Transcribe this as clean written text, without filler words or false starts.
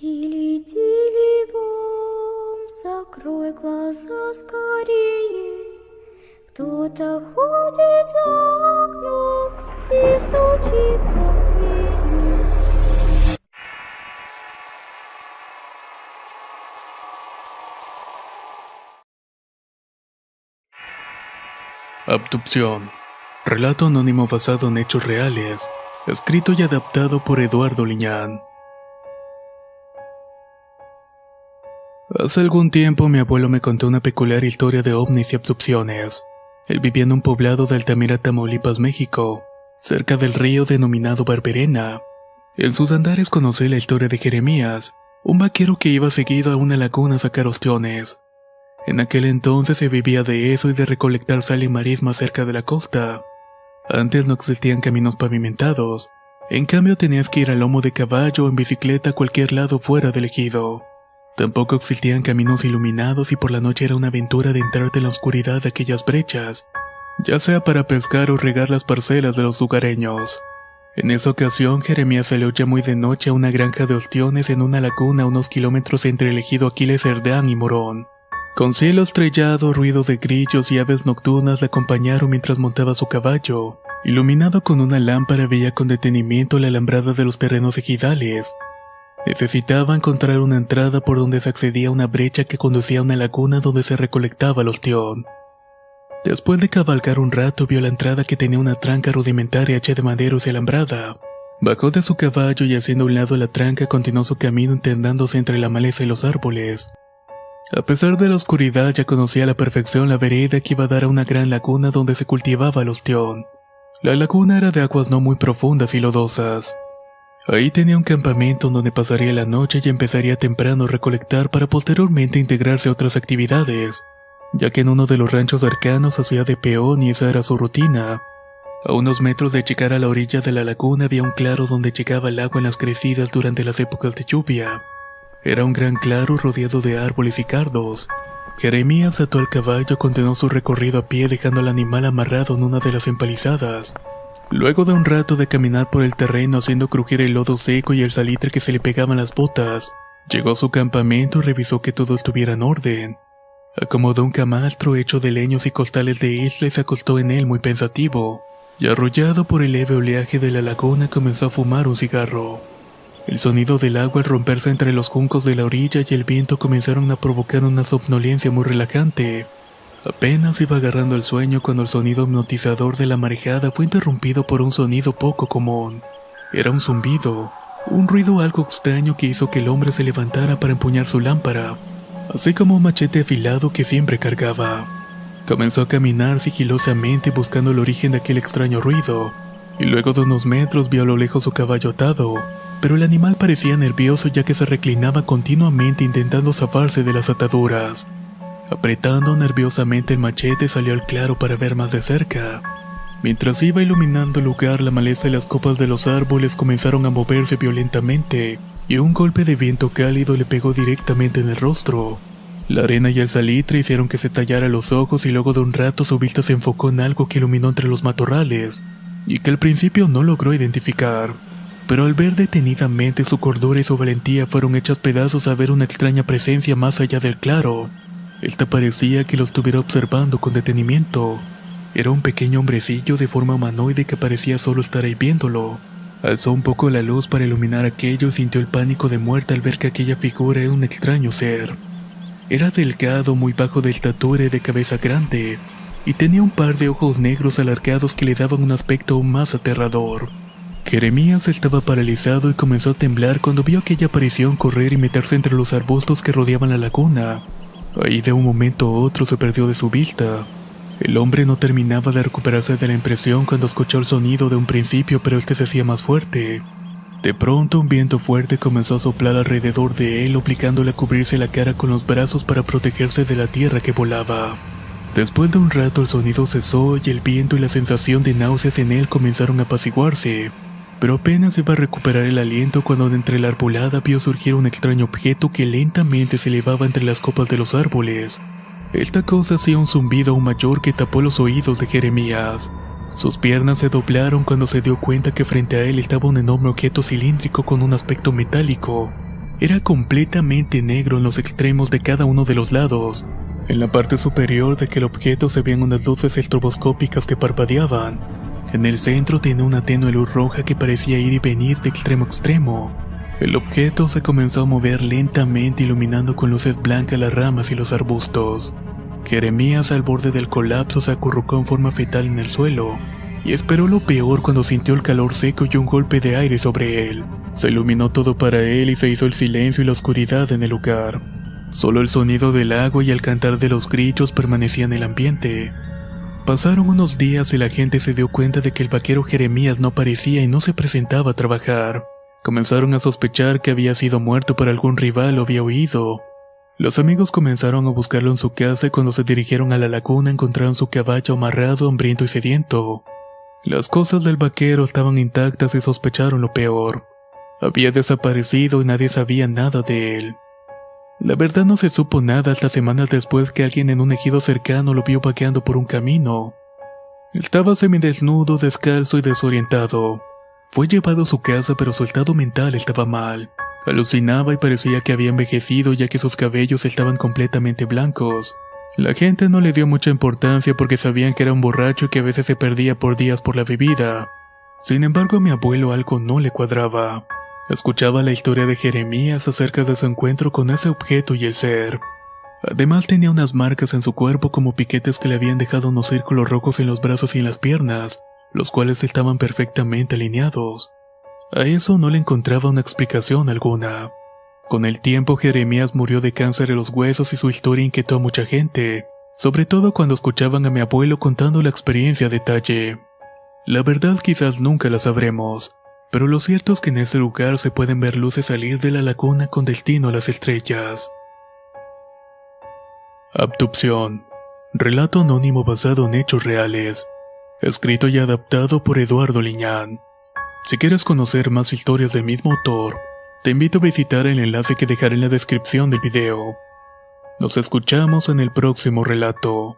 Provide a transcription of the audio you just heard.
Тили-тили-бом, закрой глаза скорее. Кто-то ходит за окном и стучится в двери. Abducción. Relato anónimo basado en hechos reales, escrito y adaptado por Eduardo Liñán. Hace algún tiempo mi abuelo me contó una peculiar historia de ovnis y abducciones. Él vivía en un poblado de Altamira, Tamaulipas, México, cerca del río denominado Barberena. En sus andares conocí la historia de Jeremías, un vaquero que iba seguido a una laguna a sacar ostiones. En aquel entonces se vivía de eso y de recolectar sal y marisma cerca de la costa. Antes no existían caminos pavimentados, en cambio tenías que ir a lomo de caballo o en bicicleta a cualquier lado fuera del ejido. Tampoco existían caminos iluminados y por la noche era una aventura adentrarte en la oscuridad de aquellas brechas, ya sea para pescar o regar las parcelas de los lugareños. En esa ocasión Jeremías salió ya muy de noche a una granja de ostiones en una laguna a unos kilómetros entre el ejido Aquiles Cerdán y Morón. Con cielo estrellado, ruido de grillos y aves nocturnas le acompañaron mientras montaba su caballo. Iluminado con una lámpara veía con detenimiento la alambrada de los terrenos ejidales. Necesitaba encontrar una entrada por donde se accedía a una brecha que conducía a una laguna donde se recolectaba el ostión. Después de cabalgar un rato vio la entrada que tenía una tranca rudimentaria hecha de maderos y alambrada. Bajó de su caballo y haciendo a un lado la tranca continuó su camino intentándose entre la maleza y los árboles. A pesar de la oscuridad ya conocía a la perfección la vereda que iba a dar a una gran laguna donde se cultivaba el ostión. La laguna era de aguas no muy profundas y lodosas. Ahí tenía un campamento donde pasaría la noche y empezaría temprano a recolectar para posteriormente integrarse a otras actividades, ya que en uno de los ranchos cercanos hacía de peón y esa era su rutina. A unos metros de llegar a la orilla de la laguna había un claro donde llegaba el agua en las crecidas durante las épocas de lluvia. Era un gran claro rodeado de árboles y cardos. Jeremías ató al caballo y continuó su recorrido a pie dejando al animal amarrado en una de las empalizadas. Luego de un rato de caminar por el terreno haciendo crujir el lodo seco y el salitre que se le pegaban las botas, llegó a su campamento y revisó que todo estuviera en orden. Acomodó un camastro hecho de leños y costales de isla y se acostó en él muy pensativo, y arrollado por el leve oleaje de la laguna comenzó a fumar un cigarro. El sonido del agua al romperse entre los juncos de la orilla y el viento comenzaron a provocar una somnolencia muy relajante. Apenas iba agarrando el sueño cuando el sonido hipnotizador de la marejada fue interrumpido por un sonido poco común. Era un zumbido, un ruido algo extraño que hizo que el hombre se levantara para empuñar su lámpara, así como un machete afilado que siempre cargaba. Comenzó a caminar sigilosamente buscando el origen de aquel extraño ruido, y luego de unos metros vio a lo lejos su caballo atado, pero el animal parecía nervioso ya que se reclinaba continuamente intentando zafarse de las ataduras. Apretando nerviosamente el machete salió al claro para ver más de cerca. Mientras iba iluminando el lugar, la maleza y las copas de los árboles comenzaron a moverse violentamente, y un golpe de viento cálido le pegó directamente en el rostro. La arena y el salitre hicieron que se tallara los ojos y luego de un rato su vista se enfocó en algo que iluminó entre los matorrales, y que al principio no logró identificar. Pero al ver detenidamente su cordura y su valentía fueron hechas pedazos a ver una extraña presencia más allá del claro. Esta parecía que lo estuviera observando con detenimiento. Era un pequeño hombrecillo de forma humanoide que parecía solo estar ahí viéndolo. Alzó un poco la luz para iluminar aquello y sintió el pánico de muerte al ver que aquella figura era un extraño ser. Era delgado, muy bajo de estatura y de cabeza grande, y tenía un par de ojos negros alargados que le daban un aspecto aún más aterrador. Jeremías estaba paralizado y comenzó a temblar cuando vio aquella aparición correr y meterse entre los arbustos que rodeaban la laguna. Ahí de un momento a otro se perdió de su vista. El hombre no terminaba de recuperarse de la impresión cuando escuchó el sonido de un principio, pero este se hacía más fuerte. De pronto un viento fuerte comenzó a soplar alrededor de él, obligándole a cubrirse la cara con los brazos para protegerse de la tierra que volaba. Después de un rato el sonido cesó y el viento y la sensación de náuseas en él comenzaron a apaciguarse. Pero apenas iba a recuperar el aliento cuando de entre la arbolada vio surgir un extraño objeto que lentamente se elevaba entre las copas de los árboles. Esta cosa hacía un zumbido aún mayor que tapó los oídos de Jeremías. Sus piernas se doblaron cuando se dio cuenta que frente a él estaba un enorme objeto cilíndrico con un aspecto metálico. Era completamente negro en los extremos de cada uno de los lados. En la parte superior de aquel objeto se veían unas luces estroboscópicas que parpadeaban. En el centro tenía una tenue luz roja que parecía ir y venir de extremo a extremo. El objeto se comenzó a mover lentamente, iluminando con luces blancas las ramas y los arbustos. Jeremías, al borde del colapso, se acurrucó en forma fetal en el suelo y esperó lo peor cuando sintió el calor seco y un golpe de aire sobre él. Se iluminó todo para él y se hizo el silencio y la oscuridad en el lugar. Solo el sonido del agua y el cantar de los grillos permanecían en el ambiente. Pasaron unos días y la gente se dio cuenta de que el vaquero Jeremías no aparecía y no se presentaba a trabajar. Comenzaron a sospechar que había sido muerto por algún rival o había huido. Los amigos comenzaron a buscarlo en su casa y cuando se dirigieron a la laguna encontraron su caballo amarrado, hambriento y sediento. Las cosas del vaquero estaban intactas y sospecharon lo peor. Había desaparecido y nadie sabía nada de él. La verdad no se supo nada hasta semanas después que alguien en un ejido cercano lo vio vaqueando por un camino. Estaba semidesnudo, descalzo y desorientado. Fue llevado a su casa pero su estado mental estaba mal. Alucinaba y parecía que había envejecido ya que sus cabellos estaban completamente blancos. La gente no le dio mucha importancia porque sabían que era un borracho y que a veces se perdía por días por la bebida. Sin embargo, a mi abuelo algo no le cuadraba. Escuchaba la historia de Jeremías acerca de su encuentro con ese objeto y el ser. Además tenía unas marcas en su cuerpo como piquetes que le habían dejado unos círculos rojos en los brazos y en las piernas, los cuales estaban perfectamente alineados. A eso no le encontraba una explicación alguna. Con el tiempo Jeremías murió de cáncer en los huesos y su historia inquietó a mucha gente, sobre todo cuando escuchaban a mi abuelo contando la experiencia a detalle. La verdad quizás nunca la sabremos, pero lo cierto es que en ese lugar se pueden ver luces salir de la laguna con destino a las estrellas. Abducción. Relato anónimo basado en hechos reales. Escrito y adaptado por Eduardo Liñán. Si quieres conocer más historias del mismo autor, te invito a visitar el enlace que dejaré en la descripción del video. Nos escuchamos en el próximo relato.